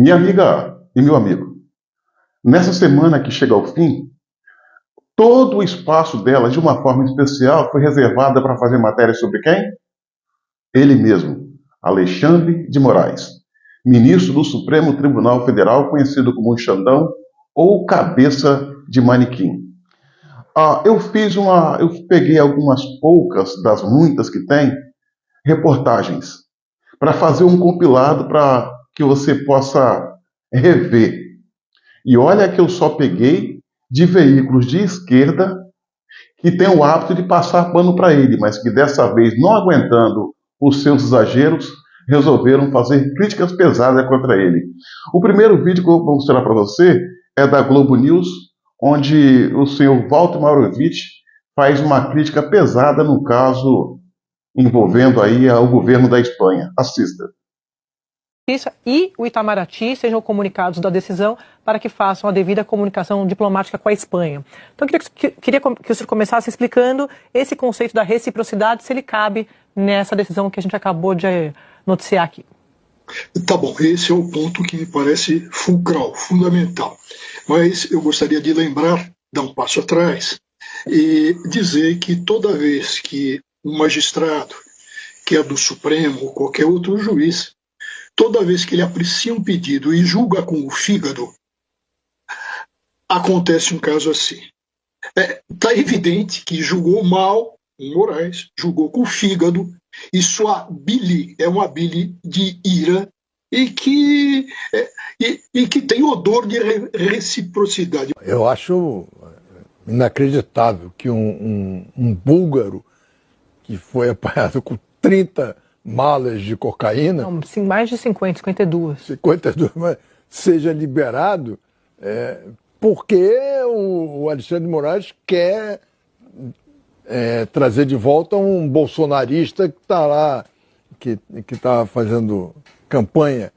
Minha amiga e meu amigo, nessa semana que chega ao fim, todo o espaço dela, de uma forma especial, foi reservada para fazer matéria sobre quem? Ele mesmo, Alexandre de Moraes, ministro do Supremo Tribunal Federal, conhecido como Xandão ou Cabeça de Manequim. Eu peguei algumas poucas das muitas que tem reportagens para fazer um compilado para que você possa rever. E olha que eu só peguei de veículos de esquerda que têm o hábito de passar pano para ele, mas que dessa vez, não aguentando os seus exageros, resolveram fazer críticas pesadas contra ele. O primeiro vídeo que eu vou mostrar para você é da Globo News, onde o senhor Walter Maurovitch faz uma crítica pesada no caso envolvendo aí o governo da Espanha. Assista. E o Itamaraty sejam comunicados da decisão para que façam a devida comunicação diplomática com a Espanha. Então, eu queria que o senhor começasse explicando esse conceito da reciprocidade, se ele cabe nessa decisão que a gente acabou de noticiar aqui. Tá bom, esse é o ponto que me parece fulcral, fundamental. Mas eu gostaria de lembrar, dar um passo atrás, e dizer que toda vez que um magistrado, que é do Supremo ou qualquer outro juiz, toda vez que ele aprecia um pedido e julga com o fígado, acontece um caso assim. Está evidente que julgou mal o Moraes, julgou com o fígado, e sua bile é uma bile de ira e que tem odor de reciprocidade. Eu acho inacreditável que um búlgaro que foi apanhado com 30 malas de cocaína... Não, sim, mais de 52. 52, mas seja liberado porque o Alexandre de Moraes quer trazer de volta um bolsonarista que está lá, que está fazendo campanha.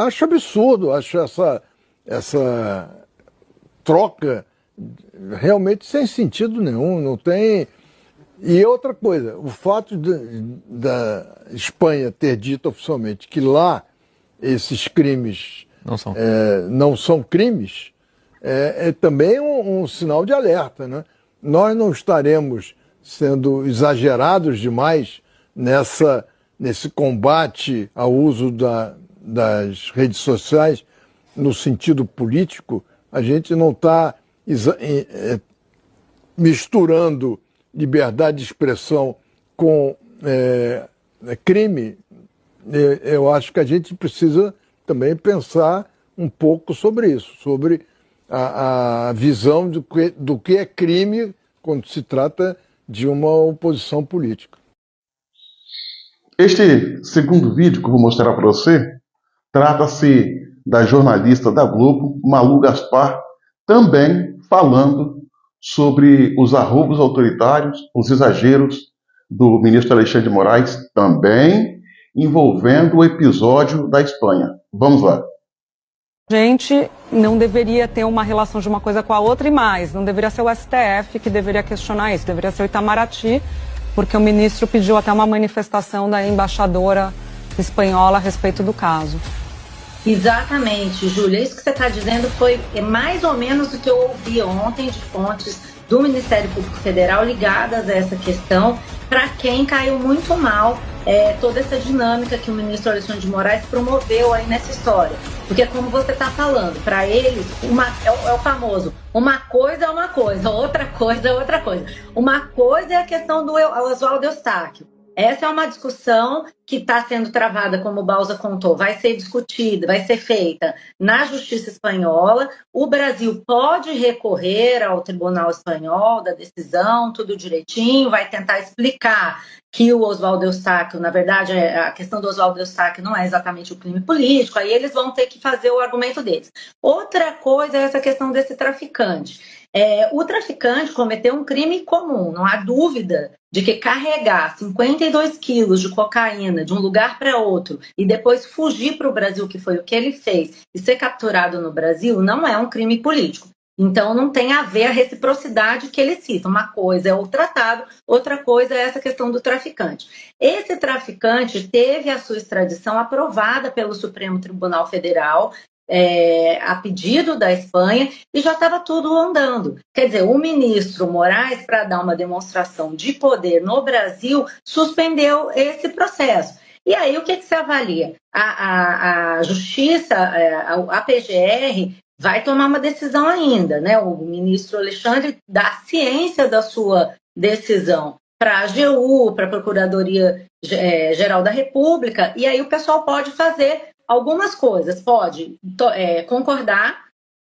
Acho absurdo, acho essa troca realmente sem sentido nenhum, não tem... E outra coisa, o fato da Espanha ter dito oficialmente que lá esses crimes não são crimes, é também um sinal de alerta, né? Nós não estaremos sendo exagerados demais nesse combate ao uso das redes sociais no sentido político. A gente não está misturando liberdade de expressão com crime. Eu acho que a gente precisa também pensar um pouco sobre isso, sobre a visão do que é crime quando se trata de uma oposição política. Este segundo vídeo que eu vou mostrar para você trata-se da jornalista da Globo, Malu Gaspar, também falando sobre os arroubos autoritários, os exageros do ministro Alexandre de Moraes, também envolvendo o episódio da Espanha. Vamos lá. A gente não deveria ter uma relação de uma coisa com a outra e mais. Não deveria ser o STF que deveria questionar isso, deveria ser o Itamaraty, porque o ministro pediu até uma manifestação da embaixadora espanhola a respeito do caso. Exatamente, Júlia. Isso que você está dizendo foi mais ou menos o que eu ouvi ontem de fontes do Ministério Público Federal ligadas a essa questão, para quem caiu muito mal toda essa dinâmica que o ministro Alexandre de Moraes promoveu aí nessa história. Porque como você está falando, para eles é o famoso, uma coisa é uma coisa, outra coisa é outra coisa. Uma coisa é a questão do Oswaldo Eustáquio. Essa é uma discussão que está sendo travada, como o Bausa contou, vai ser discutida, vai ser feita na Justiça Espanhola. O Brasil pode recorrer ao Tribunal Espanhol da decisão, tudo direitinho, vai tentar explicar que o Oswaldo Eustáquio, na verdade, a questão do Oswaldo Eustáquio não é exatamente o crime político, aí eles vão ter que fazer o argumento deles. Outra coisa é essa questão desse traficante. O traficante cometeu um crime comum, não há dúvida de que carregar 52 quilos de cocaína de um lugar para outro e depois fugir para o Brasil, que foi o que ele fez, e ser capturado no Brasil, não é um crime político. Então, não tem a ver a reciprocidade que ele cita. Uma coisa é o tratado, outra coisa é essa questão do traficante. Esse traficante teve a sua extradição aprovada pelo Supremo Tribunal Federal, a pedido da Espanha, e já estava tudo andando. Quer dizer, o ministro Moraes, para dar uma demonstração de poder no Brasil, suspendeu esse processo. E aí, o que se avalia? A Justiça, a PGR, vai tomar uma decisão ainda, né? O ministro Alexandre dá ciência da sua decisão para a AGU, para a Procuradoria Geral da República, e aí o pessoal pode fazer algumas coisas, pode concordar,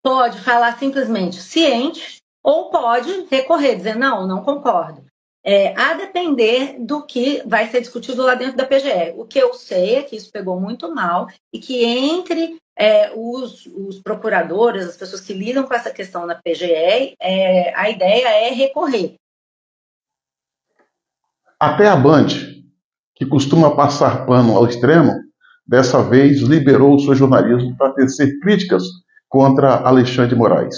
pode falar simplesmente ciente, ou pode recorrer, dizer não concordo. A depender do que vai ser discutido lá dentro da PGR. O que eu sei é que isso pegou muito mal e que entre os procuradores, as pessoas que lidam com essa questão na PGR, a ideia é recorrer. Até a Band, que costuma passar pano ao extremo, dessa vez liberou o seu jornalismo para tecer críticas contra Alexandre de Moraes.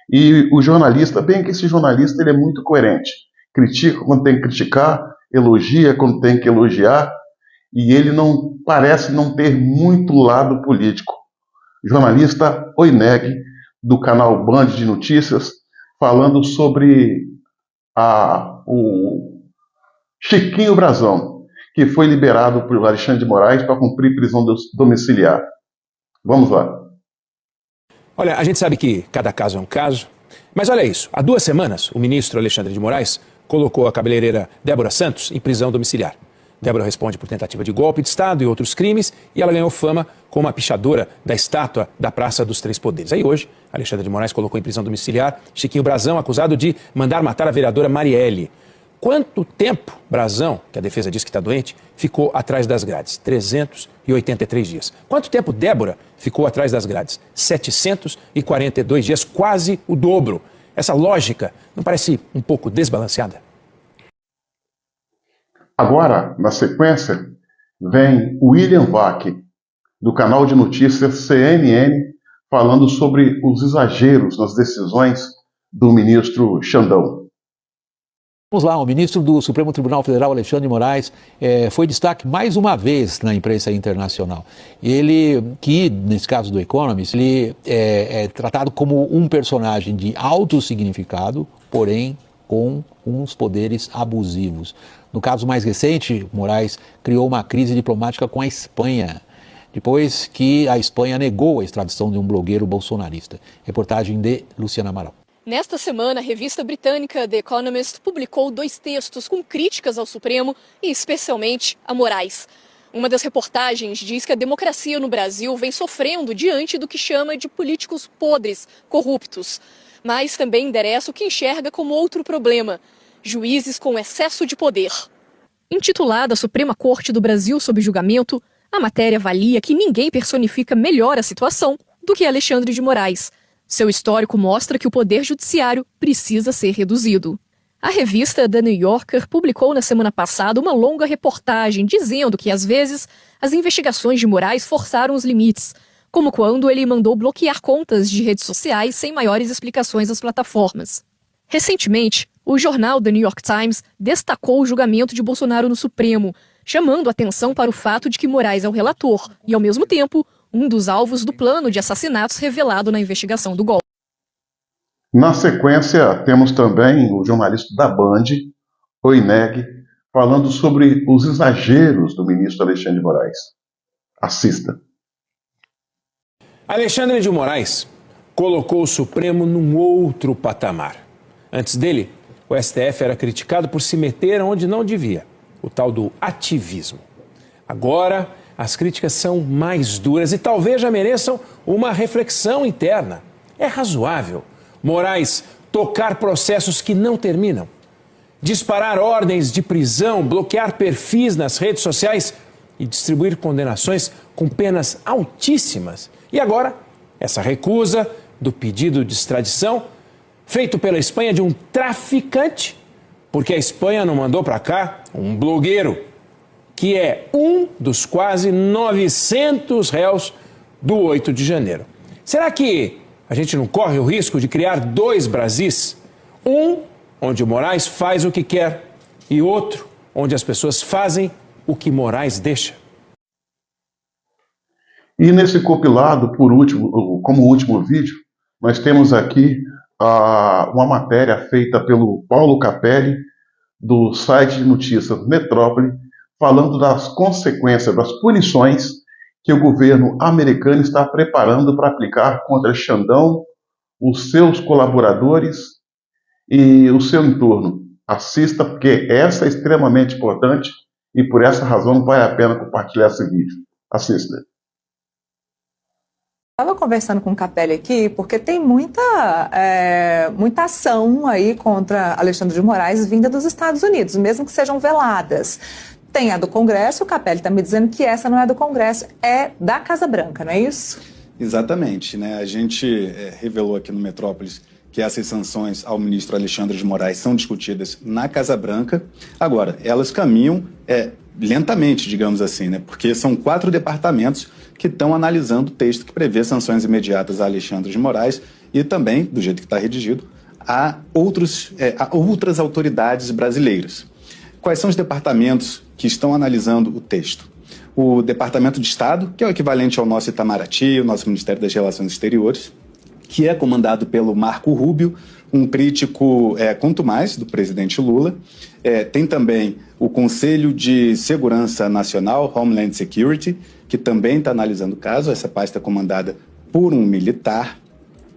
E o jornalista, bem que esse jornalista ele é muito coerente. Critica quando tem que criticar, elogia quando tem que elogiar, e ele não parece não ter muito lado político. Jornalista Oineg, do canal Band de Notícias, falando sobre o Chiquinho Brazão, que foi liberado por Alexandre de Moraes para cumprir prisão domiciliar. Vamos lá. Olha, a gente sabe que cada caso é um caso, mas olha isso. Há 2 semanas, o ministro Alexandre de Moraes colocou a cabeleireira Débora Santos em prisão domiciliar. Débora responde por tentativa de golpe de Estado e outros crimes, e ela ganhou fama como a pichadora da estátua da Praça dos Três Poderes. Aí hoje, Alexandre de Moraes colocou em prisão domiciliar Chiquinho Brazão, acusado de mandar matar a vereadora Marielle. Quanto tempo Brazão, que a defesa diz que está doente, ficou atrás das grades? 383 dias. Quanto tempo Débora ficou atrás das grades? 742 dias, quase o dobro. Essa lógica não parece um pouco desbalanceada? Agora, na sequência, vem William Vac, do canal de notícias CNN, falando sobre os exageros nas decisões do ministro Xandão. Vamos lá, o ministro do Supremo Tribunal Federal, Alexandre de Moraes, foi destaque mais uma vez na imprensa internacional. Ele, que nesse caso do Economist, ele é tratado como um personagem de alto significado, porém com uns poderes abusivos. No caso mais recente, Moraes criou uma crise diplomática com a Espanha, depois que a Espanha negou a extradição de um blogueiro bolsonarista. Reportagem de Luciana Amaral. Nesta semana, a revista britânica The Economist publicou 2 textos com críticas ao Supremo e especialmente a Moraes. Uma das reportagens diz que a democracia no Brasil vem sofrendo diante do que chama de políticos podres, corruptos. Mas também endereça o que enxerga como outro problema: juízes com excesso de poder. Intitulada Suprema Corte do Brasil sob julgamento, a matéria avalia que ninguém personifica melhor a situação do que Alexandre de Moraes. Seu histórico mostra que o poder judiciário precisa ser reduzido. A revista The New Yorker publicou na semana passada uma longa reportagem dizendo que, às vezes, as investigações de Moraes forçaram os limites, como quando ele mandou bloquear contas de redes sociais sem maiores explicações às plataformas. Recentemente, o jornal The New York Times destacou o julgamento de Bolsonaro no Supremo, chamando atenção para o fato de que Moraes é o relator e, ao mesmo tempo, um dos alvos do plano de assassinatos revelado na investigação do golpe. Na sequência, temos também o jornalista da Band, Oineg, falando sobre os exageros do ministro Alexandre de Moraes. Assista. Alexandre de Moraes colocou o Supremo num outro patamar. Antes dele, o STF era criticado por se meter onde não devia, o tal do ativismo. Agora, as críticas são mais duras e talvez já mereçam uma reflexão interna. É razoável Moraes tocar processos que não terminam, disparar ordens de prisão, bloquear perfis nas redes sociais e distribuir condenações com penas altíssimas. E agora, essa recusa do pedido de extradição feito pela Espanha de um traficante, porque a Espanha não mandou para cá um blogueiro, que é um dos quase 900 réus do 8 de janeiro. Será que A gente não corre o risco de criar dois Brasis? Um onde o Moraes faz o que quer e outro onde as pessoas fazem o que Moraes deixa. E nesse compilado, por último, como último vídeo, nós temos aqui uma matéria feita pelo Paulo Capelli, do site de notícias Metrópole, falando das consequências, das punições que o governo americano está preparando para aplicar contra Xandão, os seus colaboradores e o seu entorno. Assista, porque essa é extremamente importante e por essa razão vale a pena compartilhar esse vídeo. Assista. Estava conversando com o Capelli aqui, porque tem muita ação aí contra Alexandre de Moraes vinda dos Estados Unidos, mesmo que sejam veladas. Tem a do Congresso, o Capelli está me dizendo que essa não é do Congresso, é da Casa Branca, não é isso? Exatamente, né? A gente revelou aqui no Metrópolis que essas sanções ao ministro Alexandre de Moraes são discutidas na Casa Branca. Agora, elas caminham lentamente, digamos assim, né? Porque são 4 departamentos que estão analisando o texto que prevê sanções imediatas a Alexandre de Moraes e também, do jeito que está redigido, a outras autoridades brasileiras. Quais são os departamentos que estão analisando o texto? O Departamento de Estado, que é o equivalente ao nosso Itamaraty, o nosso Ministério das Relações Exteriores, que é comandado pelo Marco Rubio, um crítico quanto mais do presidente Lula. Tem também o Conselho de Segurança Nacional, Homeland Security, que também está analisando o caso. Essa pasta é comandada por um militar.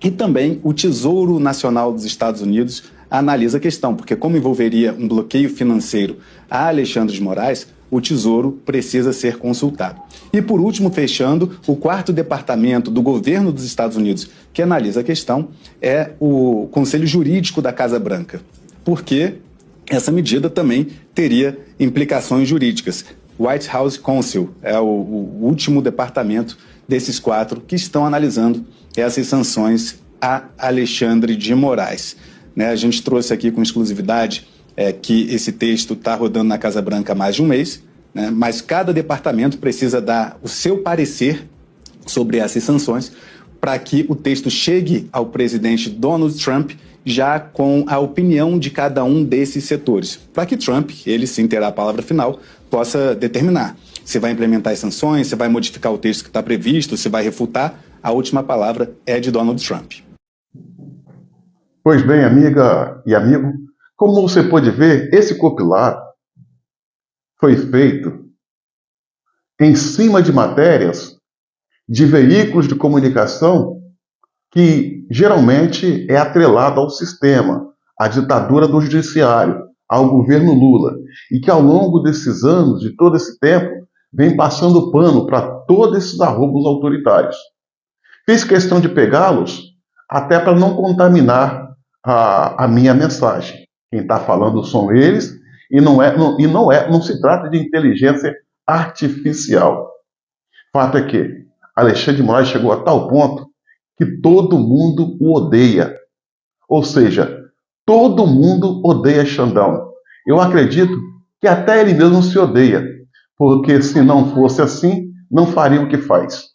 E também o Tesouro Nacional dos Estados Unidos analisa a questão, porque como envolveria um bloqueio financeiro a Alexandre de Moraes, o Tesouro precisa ser consultado. E por último, fechando, o 4º departamento do governo dos Estados Unidos que analisa a questão é o Conselho Jurídico da Casa Branca, porque essa medida também teria implicações jurídicas. White House Counsel é o último departamento desses 4 que estão analisando essas sanções a Alexandre de Moraes. A gente trouxe aqui com exclusividade que esse texto está rodando na Casa Branca há mais de um mês, né? Mas cada departamento precisa dar o seu parecer sobre essas sanções para que o texto chegue ao presidente Donald Trump já com a opinião de cada um desses setores, para que Trump, ele sim terá a palavra final, possa determinar se vai implementar as sanções, se vai modificar o texto que está previsto, se vai refutar. A última palavra é de Donald Trump. Pois bem, amiga e amigo, como você pode ver, esse compilado foi feito em cima de matérias de veículos de comunicação que geralmente é atrelado ao sistema, à ditadura do judiciário, ao governo Lula, e que ao longo desses anos, de todo esse tempo, vem passando pano para todos esses arroubos autoritários. Fiz questão de pegá-los até para não contaminar a minha mensagem. Quem está falando são eles, e não se trata de inteligência artificial. Fato é que Alexandre de Moraes chegou a tal ponto que todo mundo o odeia. Ou seja, todo mundo odeia Xandão. Eu acredito que até ele mesmo se odeia, porque se não fosse assim, não faria o que faz.